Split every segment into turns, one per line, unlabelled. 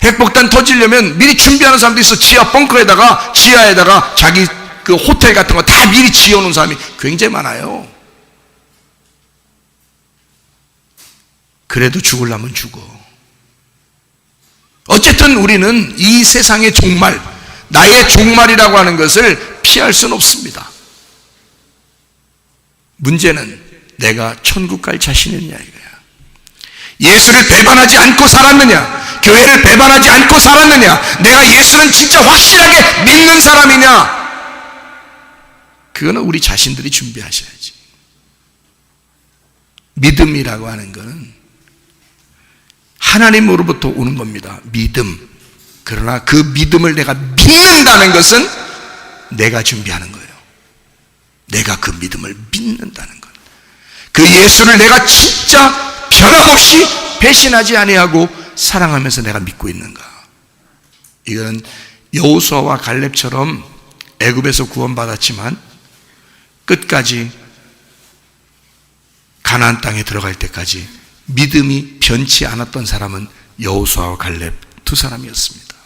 핵폭탄 터지려면 미리 준비하는 사람도 있어. 지하에다가 자기 그 호텔 같은 거 다 미리 지어놓은 사람이 굉장히 많아요. 그래도 죽으려면 죽어. 어쨌든 우리는 이 세상의 종말, 나의 종말이라고 하는 것을 피할 수는 없습니다. 문제는 내가 천국 갈 자신이 있느냐 이거야. 예수를 배반하지 않고 살았느냐, 교회를 배반하지 않고 살았느냐, 내가 예수는 진짜 확실하게 믿는 사람이냐, 그거는 우리 자신들이 준비하셔야지. 믿음이라고 하는 것은 하나님으로부터 오는 겁니다. 믿음. 그러나 그 믿음을 내가 믿는다는 것은 내가 준비하는 거예요. 내가 그 믿음을 믿는다는 것. 그 예수를 내가 진짜 변함없이 배신하지 아니하고 사랑하면서 내가 믿고 있는가. 이건 여호수아와 갈렙처럼 애굽에서 구원받았지만 끝까지 가나안 땅에 들어갈 때까지 믿음이 변치 않았던 사람은 여호수아와 갈렙 두 사람이었습니다.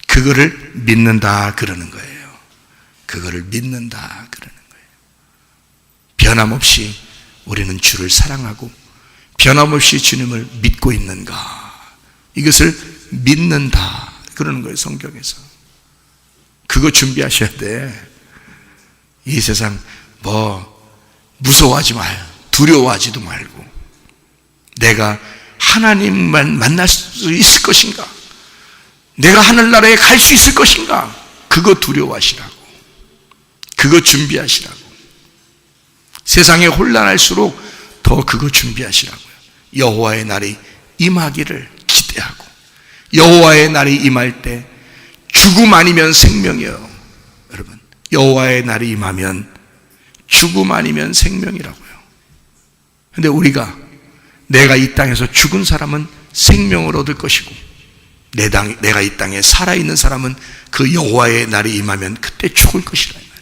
그거를 믿는다 그러는 거예요. 그거를 믿는다 그러는 거예요. 변함없이 우리는 주를 사랑하고 변함없이 주님을 믿고 있는가, 이것을 믿는다 그러는 거예요. 성경에서 그거 준비하셔야 돼. 이 세상 무서워하지 마요. 두려워하지도 말고, 내가 하나님만 만날 수 있을 것인가, 내가 하늘나라에 갈 수 있을 것인가, 그거 두려워하시라고, 그거 준비하시라고. 세상에 혼란할수록 더 그거 준비하시라고요. 여호와의 날이 임하기를 기대하고, 여호와의 날이 임할 때 죽음 아니면 생명이에요. 여러분, 여호와의 날이 임하면 죽음 아니면 생명이라고요. 근데 우리가, 내가 이 땅에서 죽은 사람은 생명을 얻을 것이고, 내가 이 땅에 살아있는 사람은 그 여호와의 날이 임하면 그때 죽을 것이라 이 말이에요.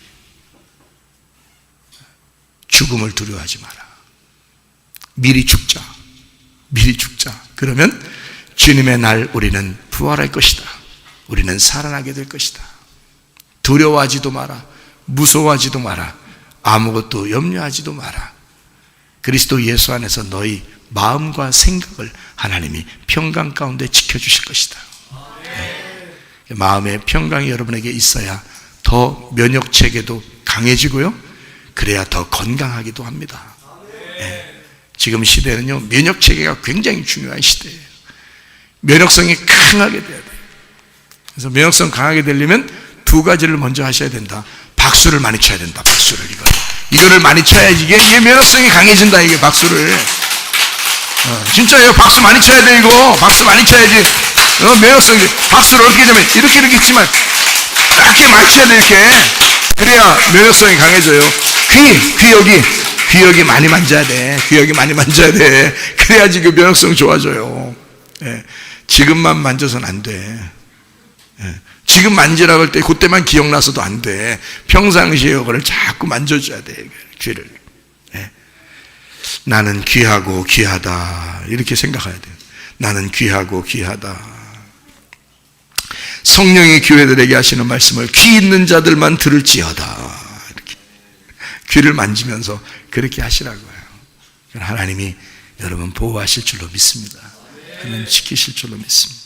죽음을 두려워하지 마라. 미리 죽자. 그러면 주님의 날 우리는 부활할 것이다. 우리는 살아나게 될 것이다. 두려워하지도 마라. 무서워하지도 마라. 아무것도 염려하지도 마라. 그리스도 예수 안에서 너희 마음과 생각을 하나님이 평강 가운데 지켜주실 것이다. 네. 마음의 평강이 여러분에게 있어야 더 면역체계도 강해지고요, 그래야 더 건강하기도 합니다. 네. 지금 시대는요, 면역체계가 굉장히 중요한 시대예요. 면역성이 강하게 돼야 돼요. 그래서 면역성 강하게 되려면 두 가지를 먼저 하셔야 된다. 박수를 많이 쳐야 된다. 이거를 많이 쳐야지 이게 면역성이 강해진다. 이게 박수를. 진짜예요. 박수 많이 쳐야 돼. 이거 박수 많이 쳐야지 면역성이. 박수를 어떻게 되면 이렇게 있지만 이렇게 맞춰야 돼. 이렇게. 그래야 면역성이 강해져요. 귀 여기 많이 만져야 돼. 귀 여기 많이 만져야 돼. 그래야지 그 면역성 좋아져요. 예. 지금만 만져서는 안 돼. 예. 지금 만지라고 할 때 그때만 기억나서도 안 돼. 평상시에 이거를 자꾸 만져줘야 돼. 귀를. 예. 나는 귀하고 귀하다, 이렇게 생각해야 돼. 나는 귀하고 귀하다. 성령이 교회들에게 하시는 말씀을 귀 있는 자들만 들을지어다, 이렇게 귀를 만지면서 그렇게 하시라고요. 하나님이 여러분 보호하실 줄로 믿습니다. 하나님 지키실 줄로 믿습니다.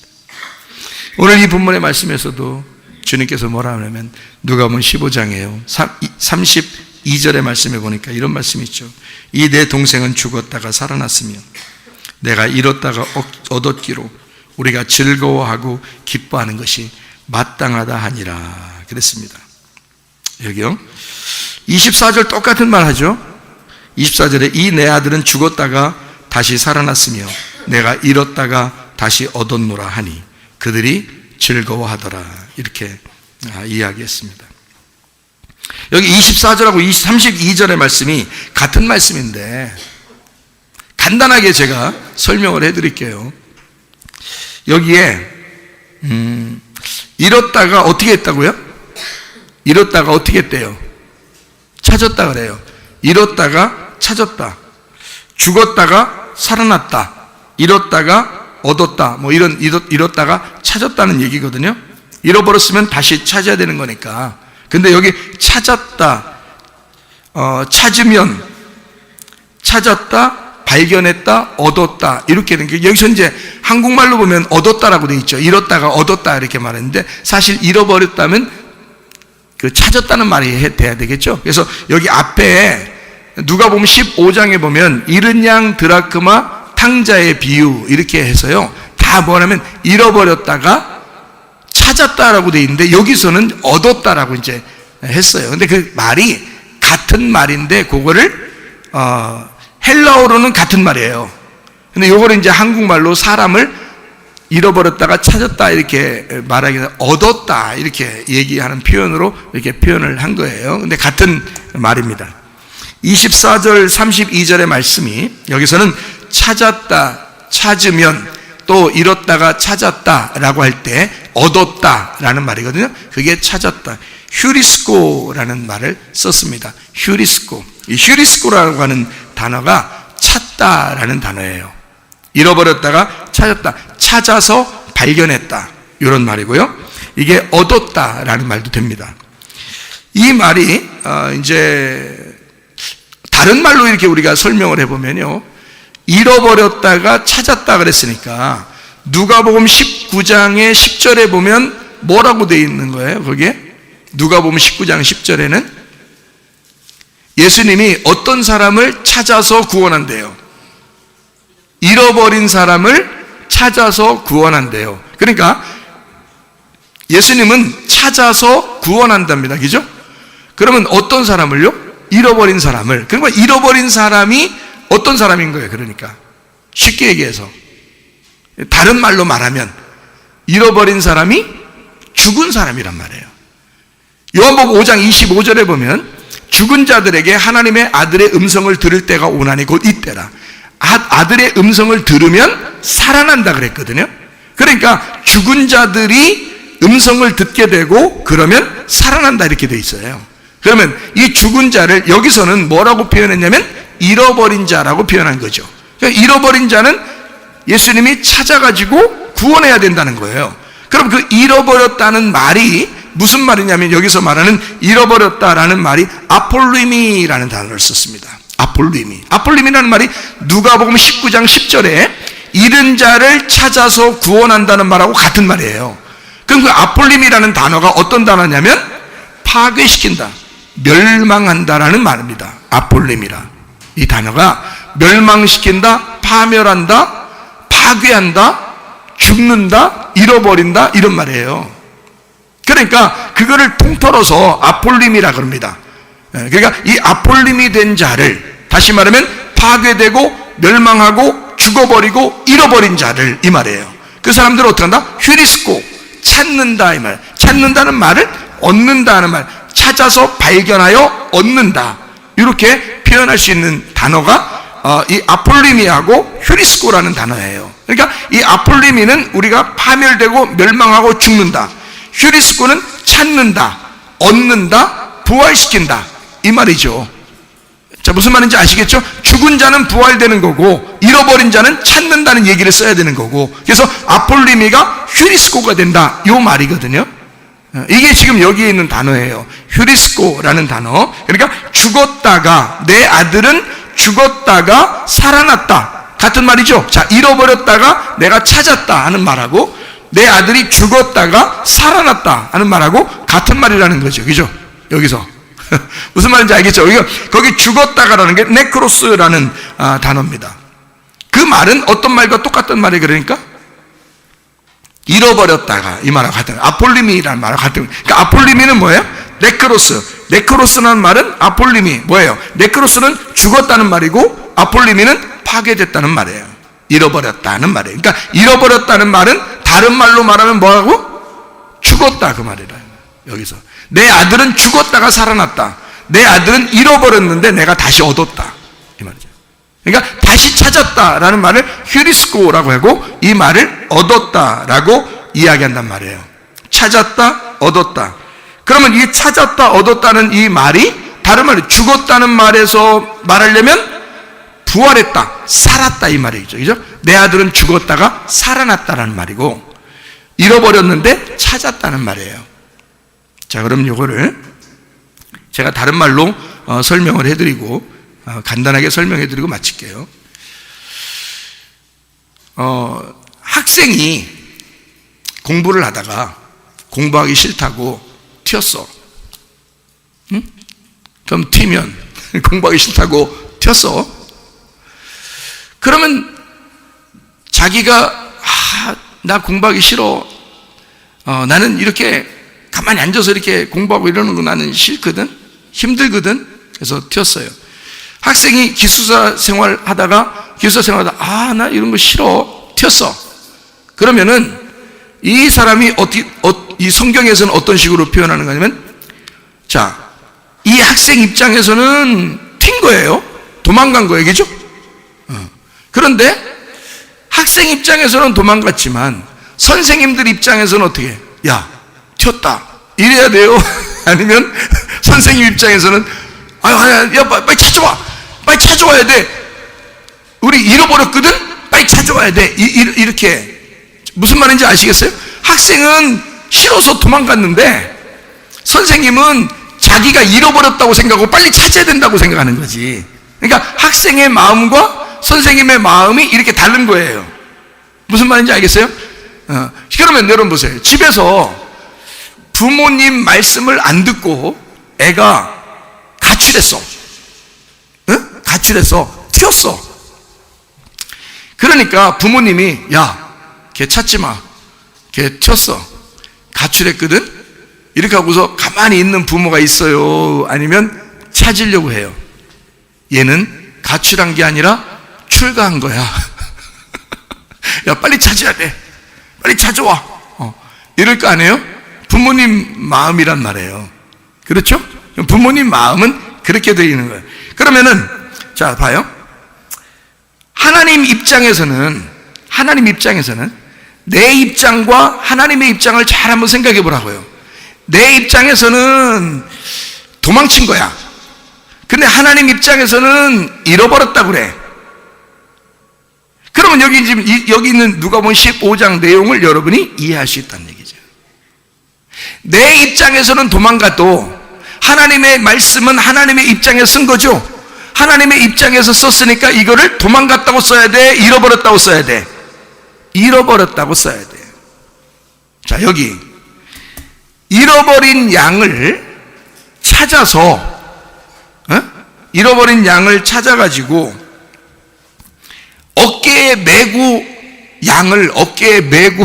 오늘 이 본문의 말씀에서도 주님께서 뭐라 하냐면, 누가복음 15장이에요 32절의 말씀에 보니까 이런 말씀이 있죠. 이 내 동생은 죽었다가 살아났으며 내가 잃었다가 얻었기로 우리가 즐거워하고 기뻐하는 것이 마땅하다 하니라 그랬습니다. 여기요 24절 똑같은 말 하죠. 24절에 이 내 아들은 죽었다가 다시 살아났으며 내가 잃었다가 다시 얻었노라 하니 그들이 즐거워하더라, 이렇게 이야기했습니다. 여기 24절하고 32절의 말씀이 같은 말씀인데 간단하게 제가 설명을 해드릴게요. 여기에 잃었다가 어떻게 했다고요? 잃었다가 어떻게 했대요? 찾았다 그래요. 잃었다가 찾았다. 죽었다가 살아났다. 잃었다가 얻었다, 뭐 잃었다가 찾았다는 얘기거든요. 잃어버렸으면 다시 찾아야 되는 거니까. 근데 여기 찾았다, 찾으면, 찾았다, 발견했다, 얻었다, 이렇게 되는 게, 여기서 이제 한국말로 보면 얻었다라고 되어 있죠. 잃었다가 얻었다 이렇게 말했는데, 사실 잃어버렸다면 그 찾았다는 말이 돼야 되겠죠. 그래서 여기 앞에 누가복음 15장에 보면 잃은 양 드라크마 탕자의 비유 이렇게 해서요, 다 뭐냐면 잃어버렸다가 찾았다라고 되어 있는데, 여기서는 얻었다라고 이제 했어요. 근데 그 말이 같은 말인데, 그거를 헬라어로는 같은 말이에요. 근데 요거를 이제 한국말로 사람을 잃어버렸다가 찾았다 이렇게 말하기는 얻었다 이렇게 얘기하는 표현으로 이렇게 표현을 한 거예요. 근데 같은 말입니다. 24절 32절의 말씀이, 여기서는 찾았다, 찾으면, 또 잃었다가 찾았다라고 할 때 얻었다라는 말이거든요. 그게 찾았다, 휴리스코라는 말을 썼습니다. 휴리스코. 이 휴리스코라고 하는 단어가 찾다라는 단어예요. 잃어버렸다가 찾았다, 찾아서 발견했다, 이런 말이고요. 이게 얻었다라는 말도 됩니다. 이 말이 이제 다른 말로 이렇게 우리가 설명을 해보면요, 잃어버렸다가 찾았다 그랬으니까 누가복음 19장의 10절에 보면 뭐라고 되어 있는 거예요? 거기에 누가복음 19장 10절에는 예수님이 어떤 사람을 찾아서 구원한대요. 잃어버린 사람을 찾아서 구원한대요. 그러니까 예수님은 찾아서 구원한답니다. 그죠? 그러면 어떤 사람을요? 잃어버린 사람을. 그러니까 잃어버린 사람이 어떤 사람인 거예요? 그러니까 쉽게 얘기해서, 다른 말로 말하면 잃어버린 사람이 죽은 사람이란 말이에요. 요한복음 5장 25절에 보면 죽은 자들에게 하나님의 아들의 음성을 들을 때가 오나니 곧 이때라. 아들의 음성을 들으면 살아난다 그랬거든요. 그러니까 죽은 자들이 음성을 듣게 되고 그러면 살아난다 이렇게 돼 있어요. 그러면 이 죽은 자를 여기서는 뭐라고 표현했냐면 잃어버린 자라고 표현한 거죠. 그러니까 잃어버린 자는 예수님이 찾아가지고 구원해야 된다는 거예요. 그럼 그 잃어버렸다는 말이 무슨 말이냐면, 여기서 말하는 잃어버렸다라는 말이 아폴리미라는 단어를 썼습니다. 아폴리미라는 말이 누가복음 19장 10절에 잃은 자를 찾아서 구원한다는 말하고 같은 말이에요. 그럼 그 아폴리미라는 단어가 어떤 단어냐면 파괴시킨다, 멸망한다라는 말입니다. 아폴리미라. 이 단어가 멸망시킨다, 파멸한다, 파괴한다, 죽는다, 잃어버린다, 이런 말이에요. 그러니까 그거를 통틀어서 아폴림이라 그럽니다. 그러니까 이 아폴림이 된 자를, 다시 말하면 파괴되고 멸망하고 죽어버리고 잃어버린 자를, 이 말이에요. 그 사람들은 어떻게 한다? 휴리스코, 찾는다, 이 말. 찾는다는 말을 얻는다는 말, 찾아서 발견하여 얻는다, 이렇게 표현할 수 있는 단어가 이 아폴리미하고 휴리스코라는 단어예요. 그러니까 이 아폴리미는 우리가 파멸되고 멸망하고 죽는다, 휴리스코는 찾는다, 얻는다, 부활시킨다, 이 말이죠. 자, 무슨 말인지 아시겠죠? 죽은 자는 부활되는 거고 잃어버린 자는 찾는다는 얘기를 써야 되는 거고, 그래서 아폴리미가 휴리스코가 된다, 이 말이거든요. 이게 지금 여기에 있는 단어예요. 휴리스코라는 단어. 그러니까 죽었다가, 내 아들은 죽었다가 살아났다, 같은 말이죠. 자, 잃어버렸다가 내가 찾았다 하는 말하고, 내 아들이 죽었다가 살아났다 하는 말하고 같은 말이라는 거죠. 그죠? 여기서 무슨 말인지 알겠죠? 거기 죽었다가라는 게 네크로스라는 단어입니다. 그 말은 어떤 말과 똑같은 말이, 그러니까 잃어버렸다가, 이 말하고 같은, 아폴리미라는 말하고 같은. 그러니까 아폴리미는 뭐예요? 네크로스라는 말은 아폴리미 뭐예요? 네크로스는 죽었다는 말이고 아폴리미는 파괴됐다는 말이에요. 잃어버렸다는 말이에요. 그러니까 잃어버렸다는 말은 다른 말로 말하면 뭐라고? 죽었다, 그 말이라. 여기서 내 아들은 죽었다가 살아났다, 내 아들은 잃어버렸는데 내가 다시 얻었다, 이 말이죠. 그러니까 다시 찾았다라는 말을 휴리스코라고 하고, 이 말을 얻었다라고 이야기한단 말이에요. 찾았다, 얻었다. 그러면 이 찾았다, 얻었다는 이 말이 다른 말로 죽었다는 말에서 말하려면 부활했다, 살았다 이 말이죠. 그죠? 내 아들은 죽었다가 살아났다는 말이고, 잃어버렸는데 찾았다는 말이에요. 자, 그럼 이거를 제가 다른 말로 설명을 해드리고, 간단하게 설명해드리고 마칠게요. 학생이 공부를 하다가 공부하기 싫다고 튀었어. 응? 그럼 튀면 공부하기 싫다고 튀었어. 그러면 자기가 나 공부하기 싫어. 나는 이렇게 가만히 앉아서 이렇게 공부하고 이러는 거 나는 싫거든. 힘들거든. 그래서 튀었어요. 학생이 기숙사 생활하다가 나 이런 거 싫어. 튀었어. 그러면은 이 사람이 이 성경에서는 어떤 식으로 표현하는 거냐면, 자, 이 학생 입장에서는 튄 거예요. 도망간 거예요. 그죠? 그런데 학생 입장에서는 도망갔지만 선생님들 입장에서는 어떻게 해? 야, 튀었다. 이래야 돼요? 아니면 선생님 입장에서는 야, 빨리 찾아와. 빨리 찾아와야 돼. 우리 잃어버렸거든? 빨리 찾아와야 돼. 이렇게. 무슨 말인지 아시겠어요? 학생은 싫어서 도망갔는데 선생님은 자기가 잃어버렸다고 생각하고 빨리 찾아야 된다고 생각하는 거지. 그러니까 학생의 마음과 선생님의 마음이 이렇게 다른 거예요. 무슨 말인지 알겠어요? 그러면 여러분 보세요. 집에서 부모님 말씀을 안 듣고 애가 가출했어. 응? 가출했어. 튀었어. 그러니까 부모님이 야, 걔 찾지 마. 걔 튀었어. 가출했거든? 이렇게 하고서 가만히 있는 부모가 있어요? 아니면 찾으려고 해요? 얘는 가출한 게 아니라 출가한 거야. 야, 빨리 찾아야 돼. 빨리 찾아와. 이럴 거 아니에요? 부모님 마음이란 말이에요. 그렇죠? 부모님 마음은 그렇게 되어 있는 거예요. 그러면은, 자, 봐요. 하나님 입장에서는 내 입장과 하나님의 입장을 잘 한번 생각해 보라고요. 내 입장에서는 도망친 거야. 근데 하나님 입장에서는 잃어버렸다 그래. 그러면 여기 있는 누가복음 15장 내용을 여러분이 이해할 수 있다는 얘기죠. 내 입장에서는 도망가도 하나님의 말씀은 하나님의 입장에 쓴 거죠. 하나님의 입장에서 썼으니까 이거를 도망갔다고 써야 돼? 잃어버렸다고 써야 돼? 잃어버렸다고 써야 돼. 자, 여기 잃어버린 양을 찾아서 잃어버린 양을 찾아가지고 양을 어깨에 메고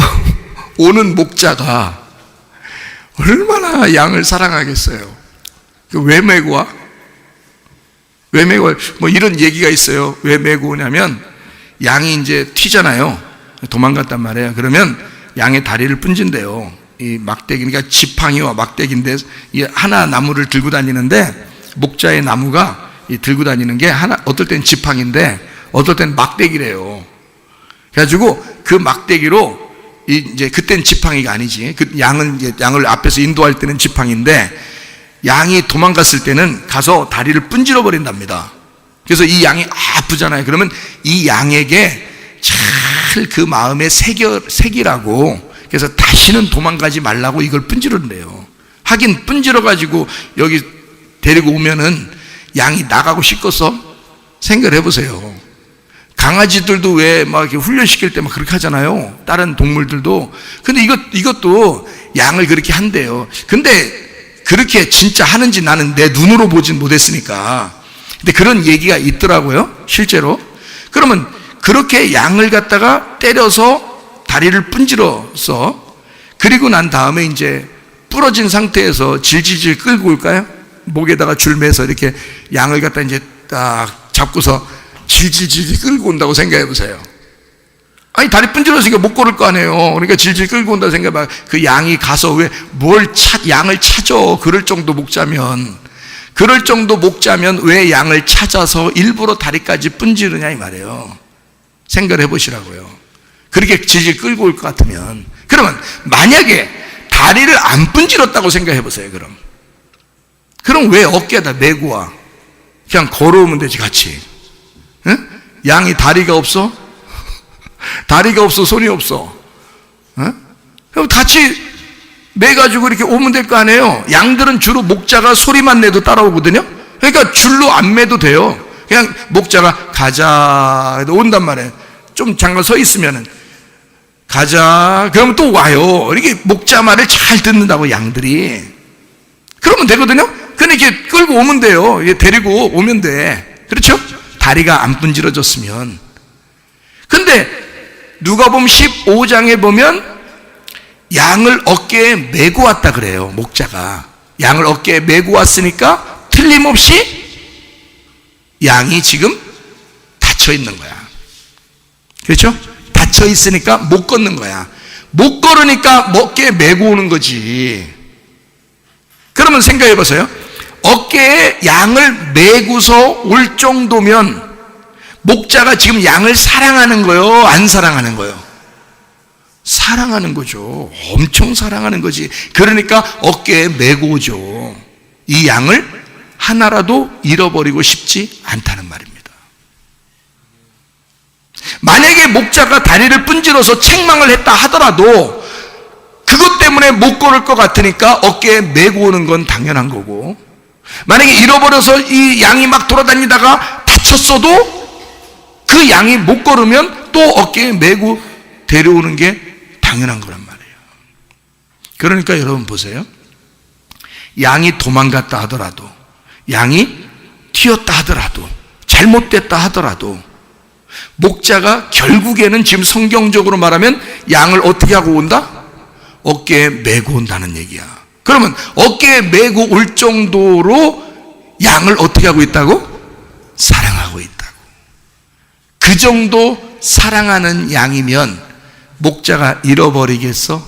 오는 목자가 얼마나 양을 사랑하겠어요. 왜 메고 와? 왜 메고 와? 뭐 이런 얘기가 있어요. 왜 메고 오냐면 양이 이제 튀잖아요. 도망갔단 말이에요. 그러면 양의 다리를 분진대요. 이 막대기, 그러니까 지팡이와 막대기인데 이 하나 나무를 들고 다니는데 목자의 나무가 들고 다니는 게 어떨 땐 지팡인데 어떨 땐 막대기래요. 그래가지고 그 막대기로 이제 그땐 지팡이가 아니지. 그 양을 앞에서 인도할 때는 지팡인데 양이 도망갔을 때는 가서 다리를 분질러 버린답니다. 그래서 이 양이 아프잖아요. 그러면 이 양에게 잘 그 마음에 새기라고 그래서 다시는 도망가지 말라고 이걸 분질러낸대요. 하긴 분질러가지고 여기 데리고 오면은 양이 나가고 싶겠어? 생각을 해보세요. 강아지들도 왜 막 이렇게 훈련시킬 때 막 그렇게 하잖아요. 다른 동물들도. 근데 이것도 양을 그렇게 한대요. 근데 그렇게 진짜 하는지 나는 내 눈으로 보진 못했으니까. 근데 그런 얘기가 있더라고요. 실제로. 그러면 그렇게 양을 갖다가 때려서 다리를 분질러서 그리고 난 다음에 이제 부러진 상태에서 질질질 끌고 올까요? 목에다가 줄 매서 이렇게 양을 갖다 이제 딱 잡고서 질질질 끌고 온다고 생각해 보세요. 아니, 다리 분질러서니까 못 걸을 거 아니에요. 그러니까 질질 끌고 온다고 생각해 봐. 그 양이 가서 왜 양을 찾아. 그럴 정도 목자면 왜 양을 찾아서 일부러 다리까지 분지르냐 이 말이에요. 생각을 해보시라고요. 그렇게 질질 끌고 올 것 같으면. 그러면 만약에 다리를 안 분질렀다고 생각해 보세요. 그럼 왜 어깨에다 메고 와? 그냥 걸어오면 되지 같이. 응? 양이 다리가 없어? 다리가 없어, 손이 없어. 그럼 같이 매가지고 이렇게 오면 될 거 아니에요. 양들은 주로 목자가 소리만 내도 따라오거든요. 그러니까 줄로 안 매도 돼요. 그냥 목자가 가자 온단 말이에요. 좀 잠깐 서 있으면은 가자 그러면 또 와요. 이렇게 목자 말을 잘 듣는다고 양들이. 그러면 되거든요. 그냥 이렇게 끌고 오면 돼요. 이렇게 데리고 오면 돼. 그렇죠? 다리가 안 분질러졌으면. 근데 누가복음 15장에 보면 양을 어깨에 메고 왔다 그래요. 목자가 양을 어깨에 메고 왔으니까 틀림없이 양이 지금 닫혀 있는 거야. 그렇죠? 닫혀 있으니까 못 걷는 거야. 못 걸으니까 어깨에 메고 오는 거지. 그러면 생각해 보세요. 어깨에 양을 메고서 올 정도면 목자가 지금 양을 사랑하는 거요? 안 사랑하는 거요? 사랑하는 거죠. 엄청 사랑하는 거지. 그러니까 어깨에 메고 오죠. 이 양을 하나라도 잃어버리고 싶지 않다는 말입니다. 만약에 목자가 다리를 분질러서 책망을 했다 하더라도 그것 때문에 못 걸을 것 같으니까 어깨에 메고 오는 건 당연한 거고, 만약에 잃어버려서 이 양이 막 돌아다니다가 다쳤어도 그 양이 못 걸으면 또 어깨에 메고 데려오는 게 당연한 거란 말이에요. 그러니까 여러분 보세요. 양이 도망갔다 하더라도, 양이 튀었다 하더라도, 잘못됐다 하더라도 목자가 결국에는 지금 성경적으로 말하면 양을 어떻게 하고 온다? 어깨에 메고 온다는 얘기야. 그러면 어깨에 메고 올 정도로 양을 어떻게 하고 있다고? 사랑하고 있다고. 그 정도 사랑하는 양이면 목자가 잃어버리겠어?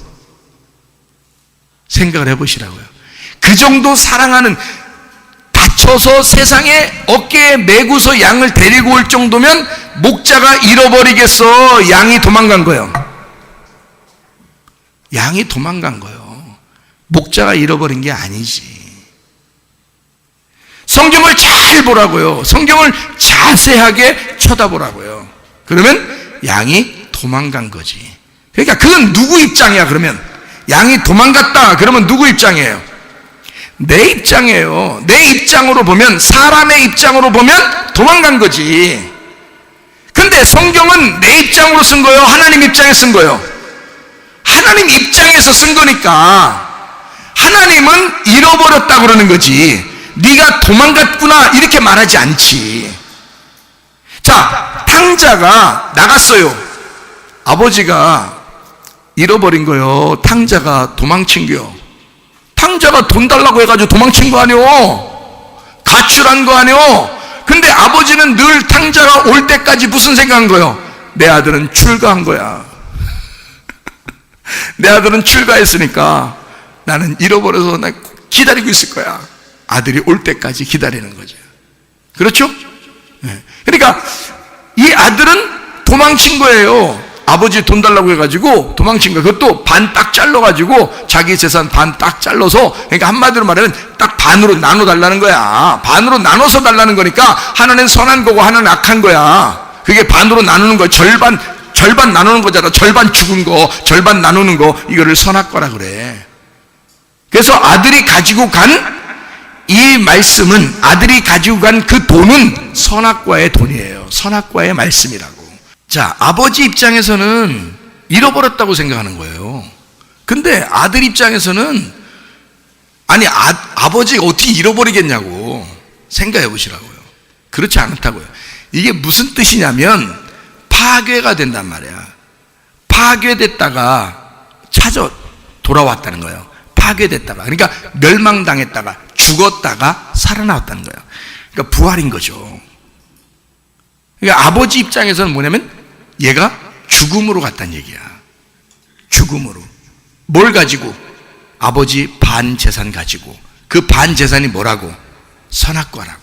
생각을 해보시라고요. 그 정도 사랑하는, 다쳐서 세상에 어깨에 메고서 양을 데리고 올 정도면 목자가 잃어버리겠어? 양이 도망간 거예요. 양이 도망간 거예요. 목자가 잃어버린 게 아니지. 성경을 잘 보라고요. 성경을 자세하게 쳐다보라고요. 그러면 양이 도망간 거지. 그러니까 그건 누구 입장이야? 그러면 양이 도망갔다 그러면 누구 입장이에요? 내 입장이에요. 내 입장으로 보면, 사람의 입장으로 보면 도망간 거지. 근데 성경은 내 입장으로 쓴 거예요? 하나님 입장에 쓴 거예요? 하나님 입장에서 쓴 거니까 하나님은 잃어버렸다 그러는 거지, 네가 도망갔구나 이렇게 말하지 않지. 자, 탕자가 나갔어요. 아버지가 잃어버린 거요. 탕자가 도망친 거요. 탕자가 돈 달라고 해가지고 도망친 거 아니오? 가출한 거 아니오? 근데 아버지는 늘 탕자가 올 때까지 무슨 생각한 거요? 내 아들은 출가한 거야. 내 아들은 출가했으니까 나는 잃어버려서 나 기다리고 있을 거야. 아들이 올 때까지 기다리는 거죠. 그렇죠? 네. 그러니까 이 아들은 도망친 거예요. 아버지 돈 달라고 해가지고 도망친 거예요. 그것도 반 딱 잘라가지고 자기 재산 반 딱 잘라서, 그러니까 한마디로 말하면 딱 반으로 나눠 달라는 거야. 반으로 나눠서 달라는 거니까 하나는 선한 거고 하나는 악한 거야. 그게 반으로 나누는 거야. 절반 나누는 거잖아. 절반 죽은 거, 절반 나누는 거, 이거를 선악과라 그래. 그래서 아들이 가지고 간 이 말씀은, 아들이 가지고 간 그 돈은 선악과의 돈이에요. 선악과의 말씀이라고. 자, 아버지 입장에서는 잃어버렸다고 생각하는 거예요. 근데 아들 입장에서는, 아니 아버지가 어떻게 잃어버리겠냐고 생각해 보시라고요. 그렇지 않다고요. 이게 무슨 뜻이냐면 파괴가 된단 말이야. 파괴됐다가 돌아왔다는 거예요. 파괴됐다가, 그러니까 멸망당했다가 죽었다가 살아나왔다는 거예요. 그러니까 부활인 거죠. 그러니까 아버지 입장에서는 뭐냐면 얘가 죽음으로 갔다는 얘기야. 죽음으로. 뭘 가지고? 아버지 반 재산 가지고. 그 반 재산이 뭐라고? 선악과라고.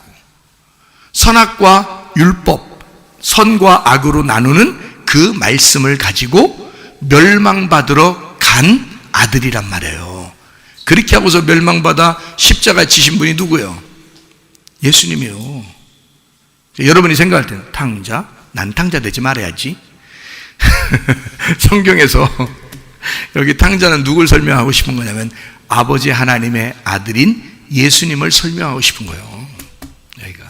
선악과 율법, 선과 악으로 나누는 그 말씀을 가지고 멸망받으러 간 아들이란 말이에요. 그렇게 하고서 멸망받아 십자가 지신 분이 누구예요? 예수님이요. 여러분이 생각할 때는 탕자, 난 탕자 되지 말아야지. 성경에서 여기 탕자는 누굴 설명하고 싶은 거냐면 아버지 하나님의 아들인 예수님을 설명하고 싶은 거예요. 여기가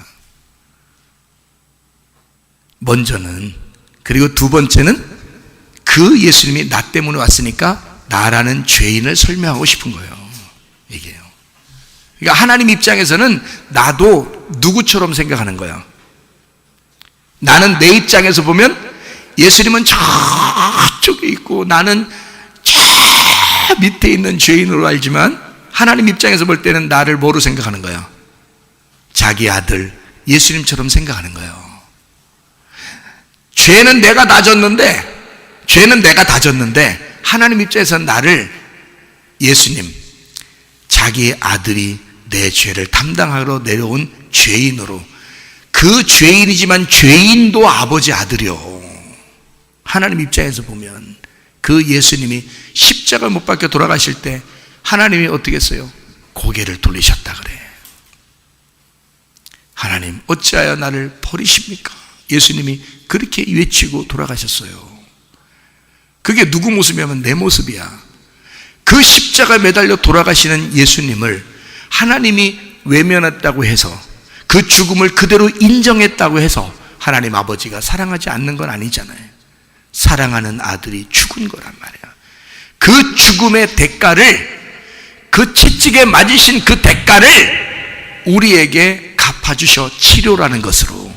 먼저는, 그리고 두 번째는 그 예수님이 나 때문에 왔으니까 나라는 죄인을 설명하고 싶은 거예요. 이게요. 그러니까 하나님 입장에서는 나도 누구처럼 생각하는 거야. 나는 내 입장에서 보면 예수님은 저쪽에 있고 나는 저 밑에 있는 죄인으로 알지만 하나님 입장에서 볼 때는 나를 뭐로 생각하는 거야? 자기 아들 예수님처럼 생각하는 거예요. 죄는 내가 다 졌는데 하나님 입장에서는 나를 예수님, 자기의 아들이 내 죄를 담당하러 내려온 죄인으로, 그 죄인이지만 죄인도 아버지 아들이요. 하나님 입장에서 보면 그 예수님이 십자가 못 박혀 돌아가실 때 하나님이 어떻게 했어요? 고개를 돌리셨다 그래. 하나님 어찌하여 나를 버리십니까? 예수님이 그렇게 외치고 돌아가셨어요. 그게 누구 모습이냐면 내 모습이야. 그 십자가에 매달려 돌아가시는 예수님을 하나님이 외면했다고 해서, 그 죽음을 그대로 인정했다고 해서 하나님 아버지가 사랑하지 않는 건 아니잖아요. 사랑하는 아들이 죽은 거란 말이야. 그 죽음의 대가를, 그 채찍에 맞으신 그 대가를 우리에게 갚아주셔 치료라는 것으로,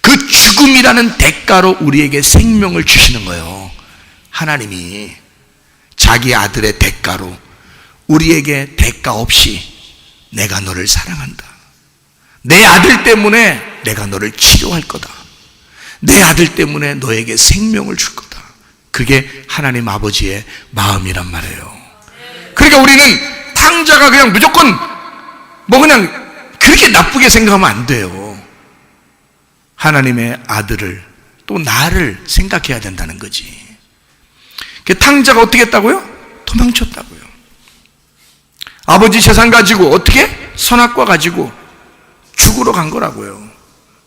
그 죽음이라는 대가로 우리에게 생명을 주시는 거예요. 하나님이 자기 아들의 대가로 우리에게 대가 없이 내가 너를 사랑한다. 내 아들 때문에 내가 너를 치료할 거다. 내 아들 때문에 너에게 생명을 줄 거다. 그게 하나님 아버지의 마음이란 말이에요. 그러니까 우리는 탕자가 그냥 무조건 그냥 그렇게 나쁘게 생각하면 안 돼요. 하나님의 아들을, 또 나를 생각해야 된다는 거지. 그 탕자가 어떻게 했다고요? 도망쳤다고요. 아버지 재산 가지고 어떻게? 선악과 가지고 죽으러 간 거라고요.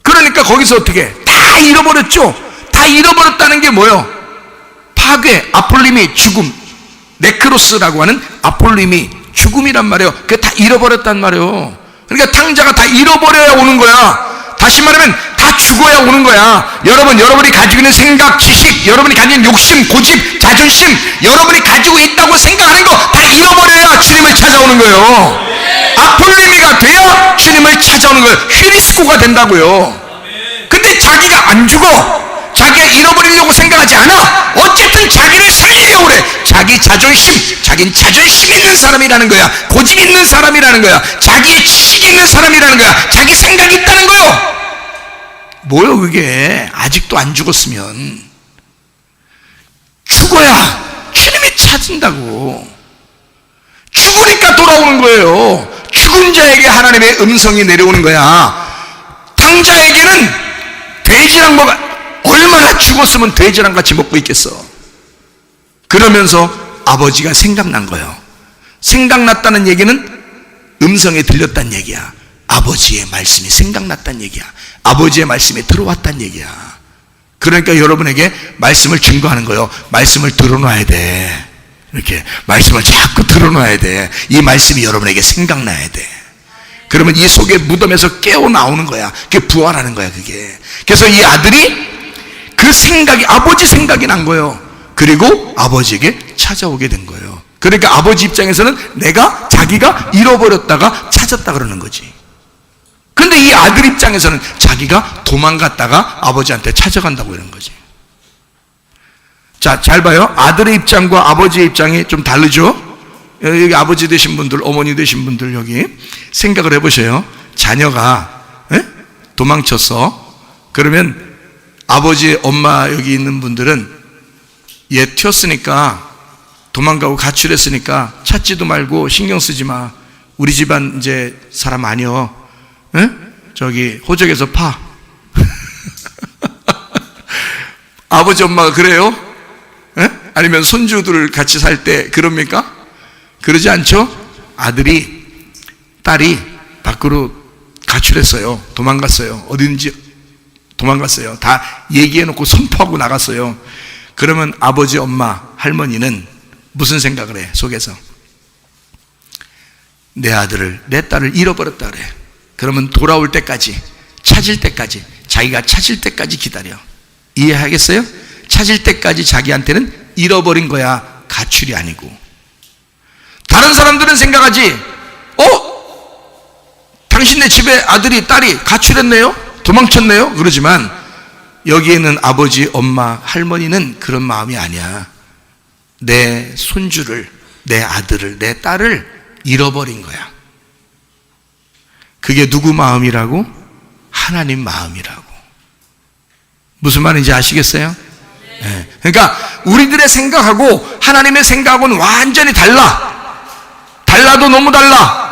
그러니까 거기서 어떻게? 다 잃어버렸죠. 다 잃어버렸다는 게 뭐예요? 파괴, 아폴림이 죽음, 네크로스라고 하는 아폴림이 죽음이란 말이에요. 그게 다 잃어버렸단 말이에요. 그러니까 탕자가 다 잃어버려야 오는 거야. 다시 말하면 다 죽어야 오는 거야. 여러분이 가지고 있는 생각, 지식, 여러분이 가지고 있는 욕심, 고집, 자존심, 여러분이 가지고 있다고 생각하는 거 다 잃어버려야 주님을 찾아오는 거예요. 아폴리미가 돼야 주님을 찾아오는 거예요. 휘리스코가 된다고요. 근데 자기가 안 죽어, 자기가 잃어버리려고 생각하지 않아. 어쨌든 자기를 살리려고 그래. 자기 자존심, 자기는 자존심 있는 사람이라는 거야. 고집 있는 사람이라는 거야. 자기의 지식이 있는 사람이라는 거야. 자기 생각이 있다는 거요. 뭐요 그게? 아직도 안 죽었으면 죽어야 주님이 찾은다고. 죽으니까 돌아오는 거예요. 죽은 자에게 하나님의 음성이 내려오는 거야. 탕자에게는 돼지랑 얼마나 죽었으면 돼지랑 같이 먹고 있겠어. 그러면서 아버지가 생각난 거예요. 생각났다는 얘기는 음성이 들렸다는 얘기야. 아버지의 말씀이 생각났다는 얘기야. 아버지의 말씀이 들어왔다는 얘기야. 그러니까 여러분에게 말씀을 증거하는 거예요. 말씀을 들어놔야 돼. 이렇게 말씀을 자꾸 들어놔야 돼. 이 말씀이 여러분에게 생각나야 돼. 그러면 이 속에 무덤에서 깨어 나오는 거야. 그게 부활하는 거야, 그게. 그래서 이 아들이 그 생각이, 아버지 생각이 난 거예요. 그리고 아버지에게 찾아오게 된 거예요. 그러니까 아버지 입장에서는 자기가 잃어버렸다가 찾았다 그러는 거지. 근데 이 아들 입장에서는 자기가 도망갔다가 아버지한테 찾아간다고 이런 거지. 자, 잘 봐요. 아들의 입장과 아버지의 입장이 좀 다르죠? 여기 아버지 되신 분들, 어머니 되신 분들 여기 생각을 해보세요. 자녀가 도망쳤어. 그러면 아버지, 엄마 여기 있는 분들은 얘 튀었으니까, 도망가고 가출했으니까 찾지도 말고 신경 쓰지 마. 우리 집안 이제 사람 아니여. 저기 호적에서 파. 아버지 엄마가 그래요? 아니면 손주들 같이 살 때 그럽니까? 그러지 않죠? 딸이 밖으로 가출했어요. 도망갔어요. 어딘지 도망갔어요. 다 얘기해놓고 선포하고 나갔어요. 그러면 아버지, 엄마, 할머니는 무슨 생각을 해? 속에서 내 아들을, 내 딸을 잃어버렸다 그래. 그러면 돌아올 때까지, 찾을 때까지, 자기가 찾을 때까지 기다려. 이해하겠어요? 찾을 때까지 자기한테는 잃어버린 거야, 가출이 아니고. 다른 사람들은 생각하지, 당신네 집에 아들이, 딸이 가출했네요? 도망쳤네요? 그러지만 여기에는 아버지, 엄마, 할머니는 그런 마음이 아니야. 내 손주를, 내 아들을, 내 딸을 잃어버린 거야. 그게 누구 마음이라고? 하나님 마음이라고. 무슨 말인지 아시겠어요? 네. 그러니까 우리들의 생각하고 하나님의 생각은 완전히 달라. 달라도 너무 달라.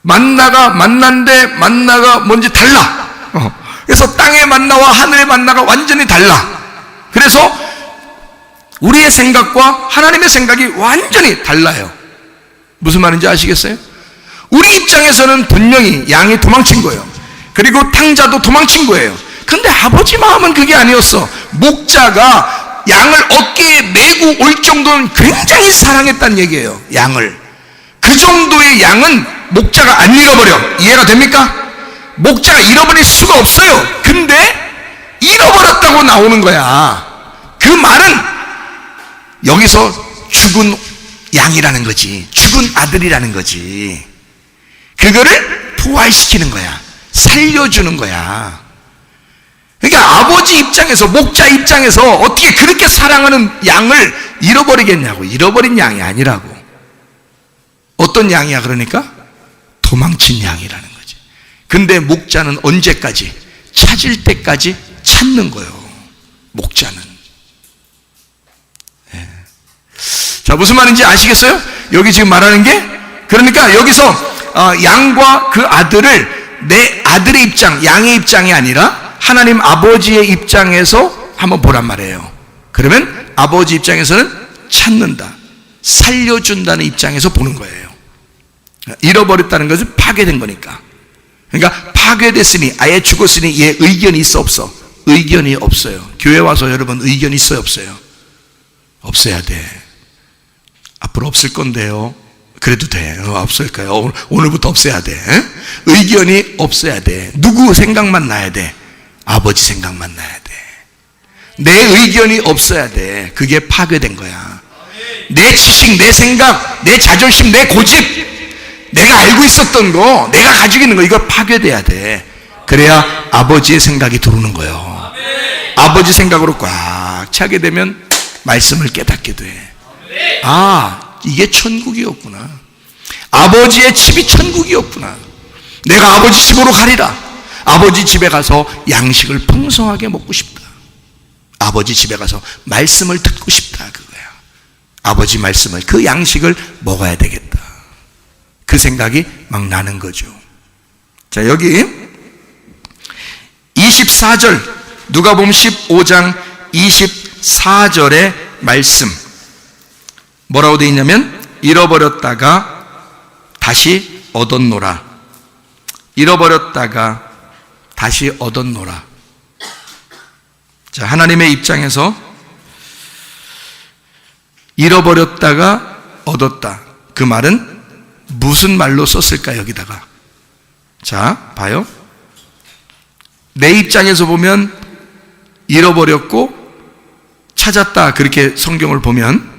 만나가 뭔지 달라. 그래서 땅의 만나와 하늘의 만나가 완전히 달라. 그래서 우리의 생각과 하나님의 생각이 완전히 달라요. 무슨 말인지 아시겠어요? 우리 입장에서는 분명히 양이 도망친 거예요. 그리고 탕자도 도망친 거예요. 근데 아버지 마음은 그게 아니었어. 목자가 양을 어깨에 메고 올 정도는 굉장히 사랑했다는 얘기예요. 양을. 그 정도의 양은 목자가 안 잃어버려. 이해가 됩니까? 목자가 잃어버릴 수가 없어요. 근데 잃어버렸다고 나오는 거야. 그 말은 여기서 죽은 양이라는 거지. 죽은 아들이라는 거지. 그거를 부활시키는 거야. 살려주는 거야. 그러니까 아버지 입장에서, 목자 입장에서 어떻게 그렇게 사랑하는 양을 잃어버리겠냐고. 잃어버린 양이 아니라고. 어떤 양이야 그러니까? 도망친 양이라는 거지. 근데 목자는 언제까지? 찾을 때까지 찾는 거예요. 목자는. 네. 자, 무슨 말인지 아시겠어요? 여기 지금 말하는 게, 그러니까 여기서 양과 그 아들을 내 아들의 입장, 양의 입장이 아니라 하나님 아버지의 입장에서 한번 보란 말이에요. 그러면 아버지 입장에서는 찾는다, 살려준다는 입장에서 보는 거예요. 잃어버렸다는 것은 파괴된 거니까. 그러니까 파괴됐으니, 아예 죽었으니 얘 의견이 있어 없어? 의견이 없어요. 교회 와서 여러분 의견 있어요 없어요? 없어야 돼. 앞으로 없을 건데요. 그래도 돼. 없을 거예요. 오늘부터 없애야 돼. 의견이 없어야 돼. 누구 생각만 나야 돼? 아버지 생각만 나야 돼. 내 의견이 없어야 돼. 그게 파괴된 거야. 내 지식, 내 생각, 내 자존심, 내 고집, 내가 알고 있었던 거, 내가 가지고 있는 거, 이거 파괴돼야 돼. 그래야 아버지의 생각이 들어오는 거예요. 아버지 생각으로 꽉 차게 되면 말씀을 깨닫게 돼. 아, 이게 천국이었구나. 아버지의 집이 천국이었구나. 내가 아버지 집으로 가리라. 아버지 집에 가서 양식을 풍성하게 먹고 싶다. 아버지 집에 가서 말씀을 듣고 싶다. 그거야. 아버지 말씀을, 그 양식을 먹어야 되겠다. 그 생각이 막 나는 거죠. 자, 여기 24절, 누가복음 15장 24절의 말씀 뭐라고 되어 있냐면, 잃어버렸다가 다시 얻었노라. 잃어버렸다가 다시 얻었노라. 자, 하나님의 입장에서 잃어버렸다가 얻었다. 그 말은 무슨 말로 썼을까 여기다가? 자, 봐요. 내 입장에서 보면 잃어버렸고 찾았다, 그렇게 성경을 보면,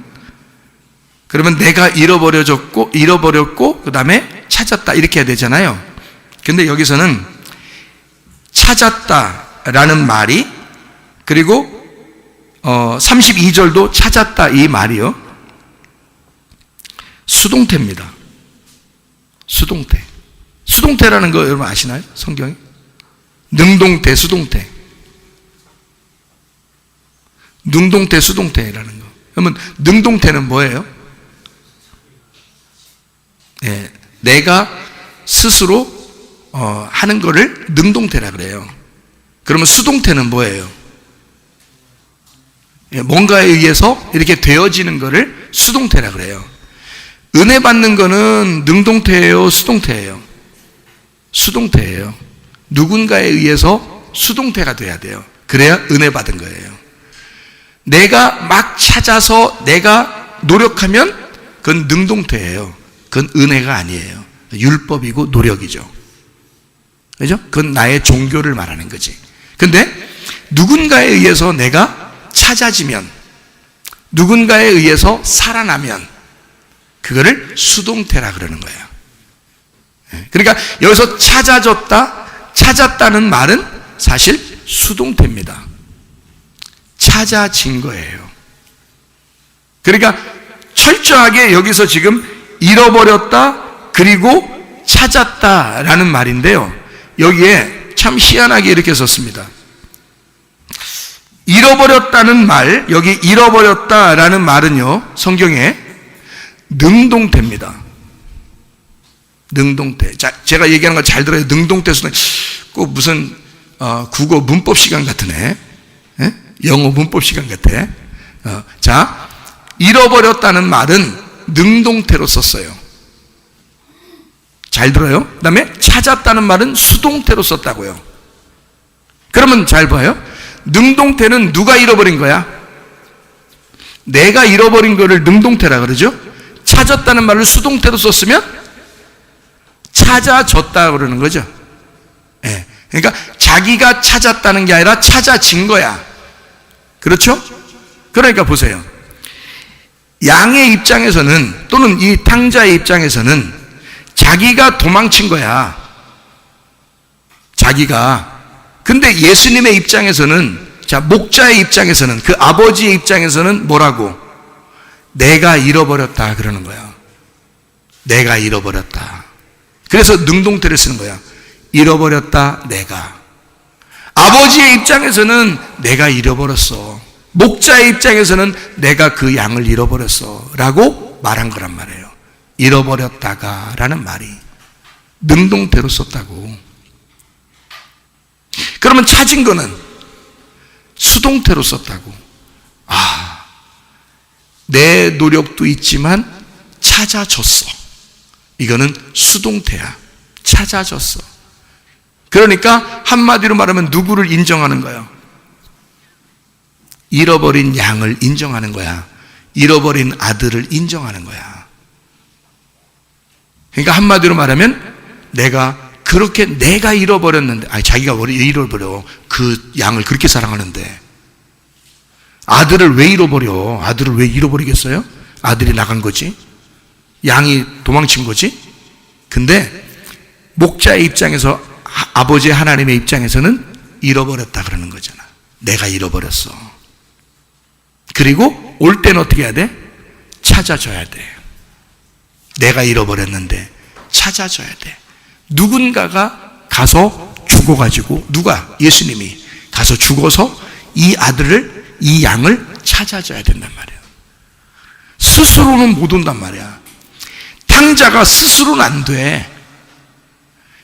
그러면 내가 잃어버렸고 그 다음에 찾았다, 이렇게 해야 되잖아요. 근데 여기서는 찾았다라는 말이, 그리고 32절도 찾았다, 이 말이요, 수동태입니다. 수동태. 수동태라는 거 여러분 아시나요? 성경에? 능동태, 수동태. 능동태, 수동태라는 거. 그러면 능동태는 뭐예요? 예, 내가 스스로 하는 거를 능동태라 그래요. 그러면 수동태는 뭐예요? 예, 뭔가에 의해서 이렇게 되어지는 거를 수동태라 그래요. 은혜 받는 거는 능동태예요, 수동태예요? 수동태예요. 누군가에 의해서 수동태가 돼야 돼요. 그래야 은혜 받은 거예요. 내가 막 찾아서 내가 노력하면 그건 능동태예요. 그건 은혜가 아니에요. 율법이고 노력이죠. 그죠? 그건 나의 종교를 말하는 거지. 근데 누군가에 의해서 내가 찾아지면, 누군가에 의해서 살아나면 그거를 수동태라 그러는 거예요. 그러니까 여기서 찾았다는 말은 사실 수동태입니다. 찾아진 거예요. 그러니까 철저하게 여기서 지금 잃어버렸다 그리고 찾았다라는 말인데요. 여기에 참 희한하게 이렇게 썼습니다. 잃어버렸다는 말, 여기 잃어버렸다라는 말은요, 성경에 능동태입니다. 능동태. 자, 제가 얘기하는 거 잘 들어요. 능동태 수는 꼭 무슨 국어 문법 시간 같으네. 예? 영어 문법 시간 같아. 자, 잃어버렸다는 말은 능동태로 썼어요. 잘 들어요? 그 다음에 찾았다는 말은 수동태로 썼다고요. 그러면 잘 봐요. 능동태는 누가 잃어버린 거야? 내가 잃어버린 거를 능동태라 그러죠. 찾았다는 말을 수동태로 썼으면 찾아졌다 그러는 거죠. 예. 그러니까 자기가 찾았다는 게 아니라 찾아진 거야. 그렇죠? 그러니까 보세요. 양의 입장에서는, 또는 이 탕자의 입장에서는 자기가 도망친 거야. 자기가. 근데 예수님의 입장에서는, 자, 목자의 입장에서는, 그 아버지의 입장에서는 뭐라고? 내가 잃어버렸다 그러는 거야. 내가 잃어버렸다. 그래서 능동태를 쓰는 거야. 잃어버렸다 내가. 아버지의 입장에서는 내가 잃어버렸어. 목자의 입장에서는 내가 그 양을 잃어버렸어 라고 말한 거란 말이에요. 잃어버렸다가 라는 말이 능동태로 썼다고. 그러면 찾은 거는 수동태로 썼다고. 아, 내 노력도 있지만 찾아줬어. 이거는 수동태야. 찾아줬어. 그러니까 한마디로 말하면 누구를 인정하는 거예요? 잃어버린 양을 인정하는 거야. 잃어버린 아들을 인정하는 거야. 그러니까 한마디로 말하면 내가 잃어버렸는데, 아니 자기가 왜 잃어버려? 그 양을 그렇게 사랑하는데 아들을 왜 잃어버려? 아들을 왜 잃어버리겠어요? 아들이 나간 거지, 양이 도망친 거지. 근데 목자의 입장에서, 아버지 하나님의 입장에서는 잃어버렸다 그러는 거잖아. 내가 잃어버렸어. 그리고 올 때는 어떻게 해야 돼? 찾아줘야 돼. 내가 잃어버렸는데 찾아줘야 돼. 누군가가 가서 죽어가지고, 누가? 예수님이 가서 죽어서 이 아들을, 이 양을 찾아줘야 된단 말이야. 스스로는 못 온단 말이야. 탕자가 스스로는 안 돼.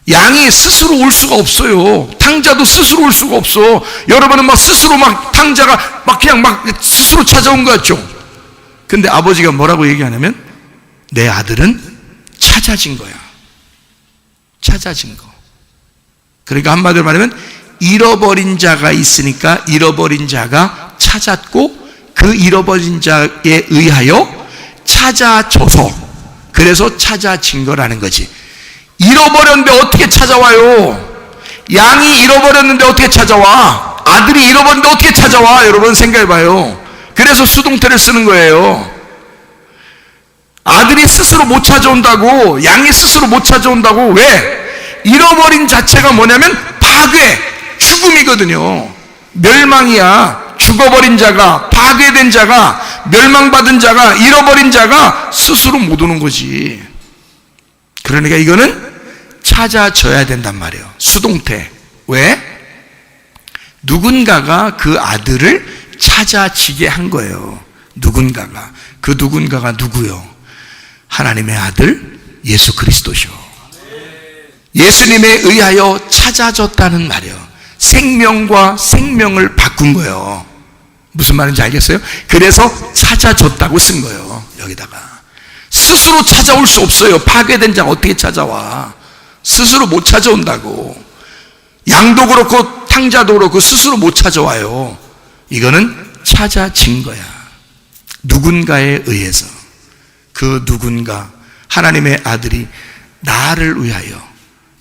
양이 스스로 올 수가 없어요. 탕자도 스스로 올 수가 없어. 여러분은 막 스스로 탕자가 그냥 스스로 찾아온 것 같죠? 근데 아버지가 뭐라고 얘기하냐면, 내 아들은 찾아진 거야. 찾아진 거. 그러니까 한마디로 말하면 잃어버린 자가 있으니까 잃어버린 자가 찾았고, 그 잃어버린 자에 의하여 찾아줘서, 그래서 찾아진 거라는 거지. 잃어버렸는데 어떻게 찾아와요? 양이 잃어버렸는데 어떻게 찾아와? 아들이 잃어버렸는데 어떻게 찾아와? 여러분 생각해봐요. 그래서 수동태를 쓰는 거예요. 아들이 스스로 못 찾아온다고, 양이 스스로 못 찾아온다고. 왜? 잃어버린 자체가 뭐냐면 파괴, 죽음이거든요. 멸망이야. 죽어버린 자가, 파괴된 자가, 멸망받은 자가, 잃어버린 자가 스스로 못 오는 거지. 그러니까 이거는 찾아줘야 된단 말이에요. 수동태. 왜? 누군가가 그 아들을 찾아지게 한 거예요. 누군가가. 그 누군가가 누구요? 하나님의 아들 예수 그리스도시오. 예수님에 의하여 찾아졌다는 말이에요. 생명과 생명을 바꾼 거예요. 무슨 말인지 알겠어요? 그래서 찾아졌다고 쓴 거예요. 여기다가. 스스로 찾아올 수 없어요. 파괴된 자가 어떻게 찾아와? 스스로 못 찾아온다고. 양도 그렇고 탕자도 그렇고 스스로 못 찾아와요. 이거는 찾아진 거야. 누군가에 의해서. 그 누군가, 하나님의 아들이 나를 위하여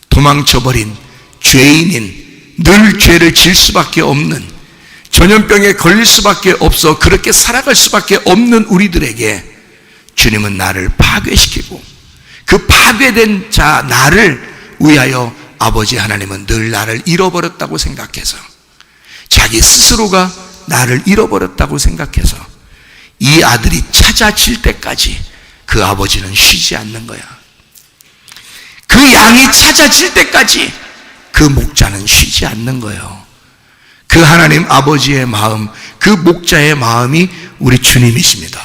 도망쳐버린 죄인인, 늘 죄를 질 수밖에 없는, 전염병에 걸릴 수밖에 없어 그렇게 살아갈 수밖에 없는 우리들에게 주님은 나를 파괴시키고, 그 파괴된 자 나를 위하여 아버지 하나님은 늘 나를 잃어버렸다고 생각해서, 자기 스스로가 나를 잃어버렸다고 생각해서 이 아들이 찾아질 때까지 그 아버지는 쉬지 않는 거야. 그 양이 찾아질 때까지 그 목자는 쉬지 않는 거예요. 그 하나님 아버지의 마음, 그 목자의 마음이 우리 주님이십니다.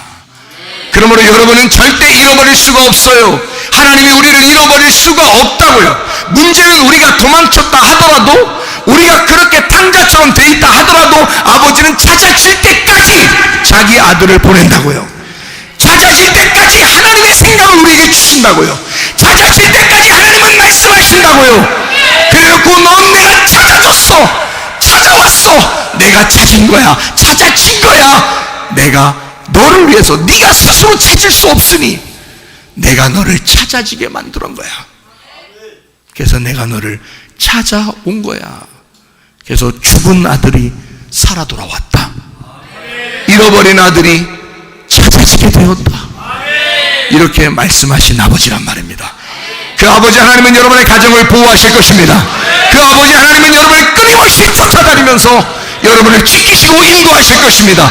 그러므로 여러분은 절대 잃어버릴 수가 없어요. 하나님이 우리를 잃어버릴 수가 없다고요. 문제는 우리가 도망쳤다 하더라도, 우리가 그렇게 탕자처럼 돼 있다 하더라도 아버지는 찾아질 때까지 자기 아들을 보낸다고요. 찾아질 때까지 하나님의 생각을 우리에게 주신다고요. 찾아질 때까지 하나님은 말씀하신다고요. 그래놓고 넌 내가 찾아줬어, 찾아왔어, 내가 찾은 거야, 찾아진 거야. 내가 너를 위해서, 네가 스스로 찾을 수 없으니 내가 너를 찾아지게 만드는 거야. 그래서 내가 너를 찾아온 거야. 그래서 죽은 아들이 살아 돌아왔다. 잃어버린 아들이 찾아지게 되었다. 이렇게 말씀하신 아버지란 말입니다. 그 아버지 하나님은 여러분의 가정을 보호하실 것입니다. 그 아버지 하나님은 여러분을 끊임없이 쫓아다니면서 여러분을 지키시고 인도하실 것입니다.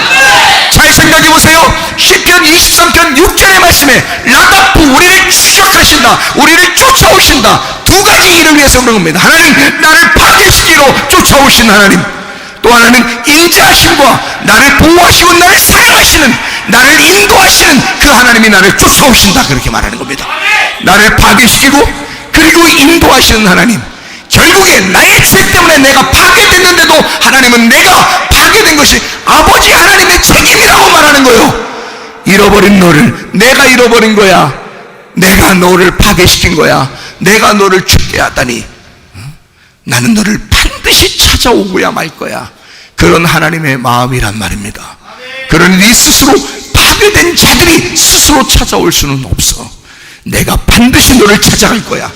잘 생각해 보세요. 시편 23편 6절의 말씀에 라답부, 우리를 추격하신다, 우리를 쫓아오신다. 두 가지 일을 위해서 그런 겁니다. 하나는 나를 파괴시키러 쫓아오신 하나님, 또 하나는 인자하심과 나를 보호하시고 나를 사랑하시는, 나를 인도하시는 그 하나님이 나를 쫓아오신다, 그렇게 말하는 겁니다. 나를 파괴시키고 그리고 인도하시는 하나님. 결국에 나의 죄 때문에 내가 파괴됐는데도 하나님은 내가 파괴된 것이 아버지 하나님의 책임이라고 말하는 거예요. 잃어버린 너를 내가 잃어버린 거야. 내가 너를 파괴시킨 거야. 내가 너를 죽게 하다니 나는 너를 반드시 찾아오고야 말 거야. 그런 하나님의 마음이란 말입니다. 그러니 네 스스로 파괴된 자들이 스스로 찾아올 수는 없어. 내가 반드시 너를 찾아갈 거야.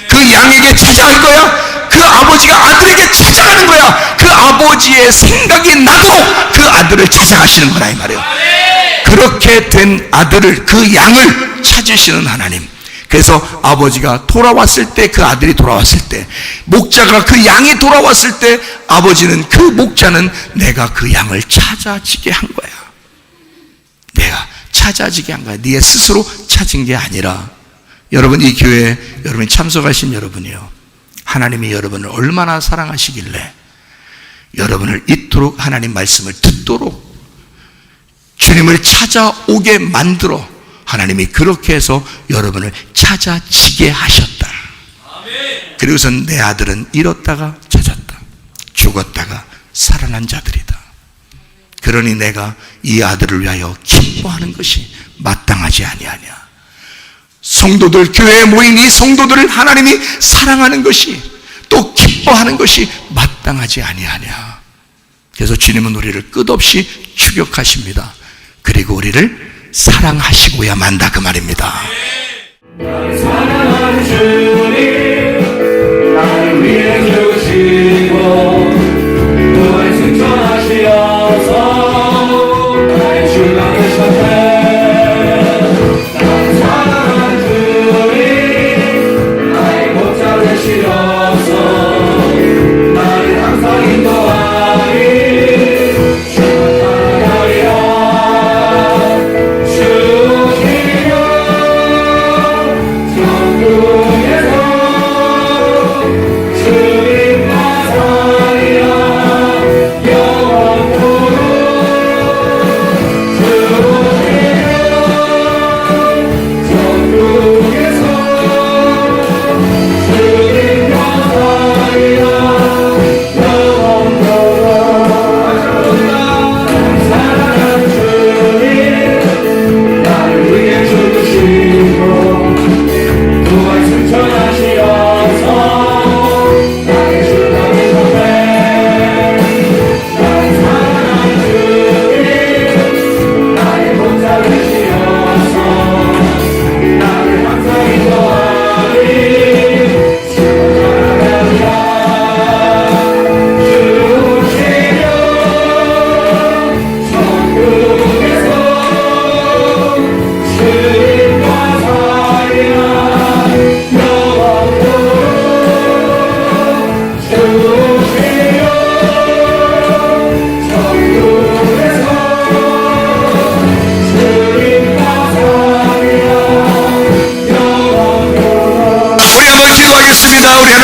그 양에게 찾아갈 거야. 그 아버지가 아들에게 찾아가는 거야. 그 아버지의 생각이 나도록 그 아들을 찾아가시는 거라 이 말이에요. 그렇게 된 아들을, 그 양을 찾으시는 하나님. 그래서 아버지가 돌아왔을 때, 그 아들이 돌아왔을 때, 목자가 그 양이 돌아왔을 때 아버지는, 그 목자는 내가 그 양을 찾아지게 한 거야. 내가 찾아지게 한 거야. 네 스스로 찾은 게 아니라. 여러분, 이 교회에 여러분이 참석하신 여러분이요, 하나님이 여러분을 얼마나 사랑하시길래 여러분을 이토록 하나님 말씀을 듣도록 주님을 찾아오게 만들어 하나님이 그렇게 해서 여러분을 찾아지게 하셨다. 그리고선 내 아들은 잃었다가 찾았다, 죽었다가 살아난 자들이다. 그러니 내가 이 아들을 위하여 기뻐하는 것이 마땅하지 아니하냐. 성도들, 교회에 모인 이 성도들을 하나님이 사랑하는 것이, 또 기뻐하는 것이 마땅하지 아니하냐. 그래서 주님은 우리를 끝없이 추격하십니다. 그리고 우리를 사랑하시고야 만다, 그 말입니다.
사랑하는 주님, 나를 위해 죽으시고 또한 승천하시어서 나의 주가 되셨네. 주님과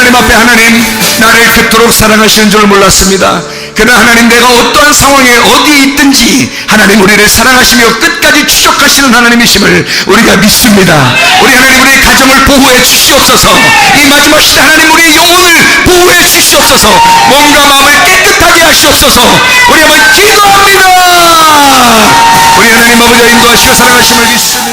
하나님 앞에 하나님 나를 그토록 사랑하시는 줄 몰랐습니다. 그러나 하나님 내가 어떠한 상황에 어디에 있든지 하나님 우리를 사랑하시며 끝까지 추적하시는 하나님이심을 우리가 믿습니다. 우리 하나님 우리의 가정을 보호해 주시옵소서. 이 마지막 시대 하나님 우리의 영혼을 보호해 주시옵소서. 몸과 마음을 깨끗하게 하시옵소서. 우리 한번 기도합니다. 우리 하나님 아버지가 인도하시고 사랑하심을 믿습니다.